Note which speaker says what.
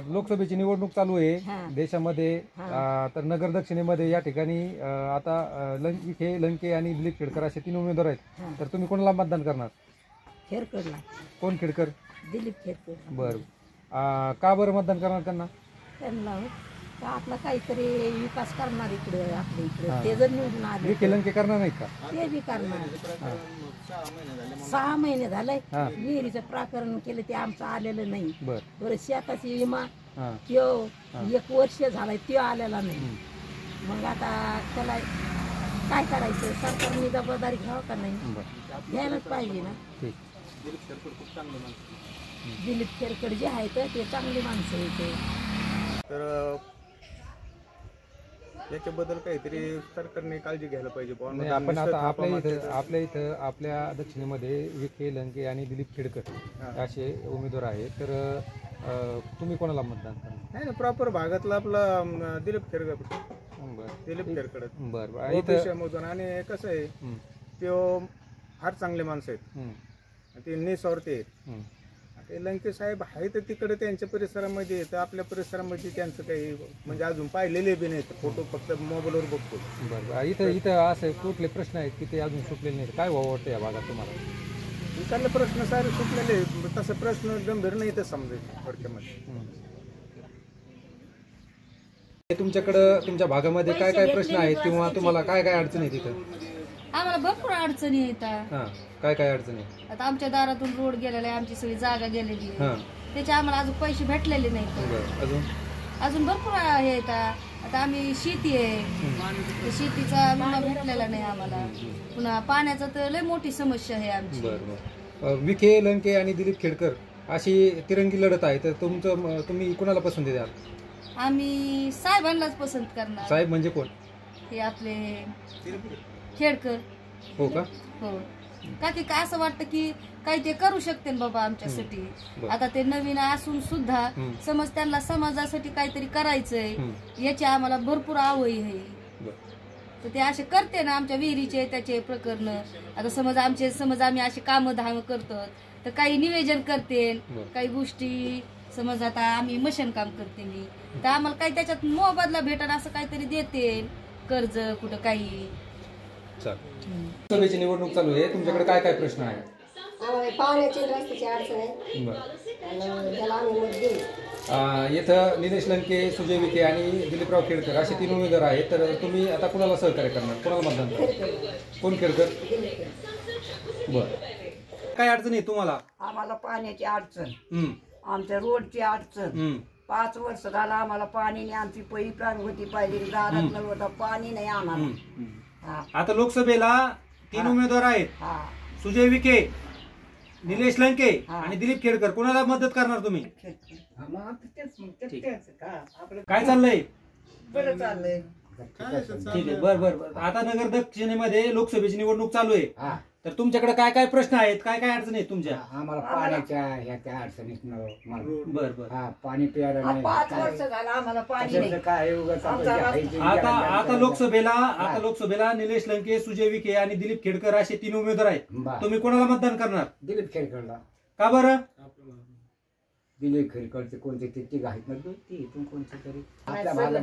Speaker 1: लोकसभेची निवडणूक चालू आहे देशामध्ये। तर नगर दक्षिणेमध्ये या ठिकाणी आता लंके आणि दिलीप खेडकर असे 3 उमेदवार आहेत। तर तुम्ही कोणाला मतदान करणार?
Speaker 2: खेडकरला।
Speaker 1: कोण खेडकर?
Speaker 2: दिलीप खेडकर।
Speaker 1: बरं, का बरं मतदान करणार त्यांना?
Speaker 2: त्यांना का आपला काहीतरी विकास करणार इकडे आपल्या इकडे, ते जर निवडून आले
Speaker 1: लंके करणार नाहीत का?
Speaker 2: ते बी करणार। 6 महिने झाले विहिरीचं प्रकरण केलं, ते आमचं आलेलं नाही। बरं, शेताची विमा त्यो 1 वर्ष झालाय, त्यो आलेला नाही। मग आता त्याला काय करायचं? सरकारने जबाबदारी घ्यावं का नाही? घ्यायलाच पाहिजे ना। दिलीप खेडकर जे आहेत ते चांगली माणसं आहेत।
Speaker 3: तर याच्याबद्दल काहीतरी सरकारने काळजी घ्यायला पाहिजे।
Speaker 1: आपण आता आपल्या इथं आपल्या दक्षिणेमध्ये विखे, लंके आणि दिलीप खेडकर असे उमेदवार आहेत। तर तुम्ही कोणाला मतदान करणार?
Speaker 3: नाही ना, प्रॉपर भागातला आपला दिलीप खेडकर। दिलीप खेडकर बरं, आणि कसं आहे ते फार चांगले माणसं आहेत, ते निस्वार्थी आहेत। ते लंके साहेब आहे तर तिकडे त्यांच्या परिसरामध्ये, तर आपल्या परिसरामध्ये त्यांचं काही म्हणजे अजून पाहिलेले बी नाहीत, फोटो फक्त मोबाईलवर बघतो।
Speaker 1: बरं, इथं असे कुठले प्रश्न आहेत की ते अजून सुटलेले नाहीत? काय वाटतं या भागात तुम्हाला?
Speaker 3: इकडले प्रश्न सारे सुटलेले, तसं प्रश्न गंभीर नाही तर समजायचं थोडक्यामध्ये।
Speaker 1: तुमच्याकडं तुमच्या भागामध्ये काय काय प्रश्न आहेत किंवा तुम्हाला काय काय अडचणी आहेत तिथं?
Speaker 4: आम्हाला भरपूर अडचणी येतात।
Speaker 1: काय काय अडचणी?
Speaker 4: आता आमच्या दारातून रोड गेलेला आहे, आमची सगळी जागा गेलेली आहे, त्याचे आम्हाला अजून पैसे भेटलेले नाहीत। अजून भरपूर हे येतात। आता आम्ही शेती आहे, शेतीचा विमा भेटलेला नाही आम्हाला। पुन्हा पाण्याचा तर लय मोठी समस्या आहे आमची।
Speaker 1: विखे, लंके आणि दिलीप खेडकर अशी तिरंगी लढत आहे, तर तुम्ही कुणाला पसंती द्याल?
Speaker 4: आम्ही साहेबांनाच पसंत करणार।
Speaker 1: साहेब म्हणजे कोण?
Speaker 4: हे आपले खेडकर।
Speaker 1: हो का?
Speaker 4: हो, का की असं वाटतं की काही ते करू शकते बाबा आमच्यासाठी। आता ते नवीन असून सुद्धा समज त्यांना समाजासाठी काहीतरी करायचंय, याची आम्हाला भरपूर आवड आहे। तर ते असे करते ना, आमच्या विहिरीचे त्याचे प्रकरण। आता समज आम्ही असे काम धाम करतो, तर काही निवेदन करते, काही गोष्टी समज आता आम्ही मशीन काम करते मी, तर आम्हाला काही त्याच्यात मोबदला भेटत असं काहीतरी देते, कर्ज कुठं काही।
Speaker 1: लोकसभेची निवडणूक चालू आहे, तुमच्याकडे काय काय प्रश्न आहेत?
Speaker 2: पाण्याची रस्त्याची अडचण आहे, त्याला आम्ही मत देऊ।
Speaker 1: इथं निलेश लंके, सुजय विखे आणि दिलीपराव खेडकर असे 3 उमेदवार आहेत। तर तुम्ही आता कुणाला सहकार्य करणार, कोणाला मतदान करणार? कोण खेडकर? बरं, काय अडचण आहे तुम्हाला?
Speaker 2: आम्हाला पाण्याची अडचण, आमच्या रोडची अडचण। 5 वर्ष झाला आम्हाला पाणी नाही, आमची पाईपलाईन होती पाहिजे, दारात नळ होता, पाणी नाही आम्हाला।
Speaker 1: आता लोकसभेला 3 उमेदवार आहेत, सुजय विखे, निलेश लंके आणि दिलीप खेडकर। कोणाला मदत करणार तुम्ही? काय चाललंय?
Speaker 2: बरं चाललंय।
Speaker 1: ठीक आहे, बरं। आता नगर दक्षिणेमध्ये लोकसभेची निवडणूक चालू आहे, तर तुमच्याकडे काय काय प्रश्न आहेत, काय काय अडचणी आहेत तुमच्या?
Speaker 5: आम्हाला पाण्याच्या ह्या अडचणीत
Speaker 1: बरं,
Speaker 5: पाणी प्यायला नाही।
Speaker 2: 5 वर्ष झालं आम्हाला पाणी नाही।
Speaker 5: काय
Speaker 1: आता लोकसभेला निलेश लंके, सुजय विखे आणि दिलीप खेडकर असे 3 उमेदवार आहेत। तुम्ही कोणाला मतदान करणार?
Speaker 5: दिलीप खेडकरला।
Speaker 1: का बरं?
Speaker 5: दिलीप खेडकरचे कोणते ते आहेत ना, इथून कोणते तरी
Speaker 2: आपल्या भागात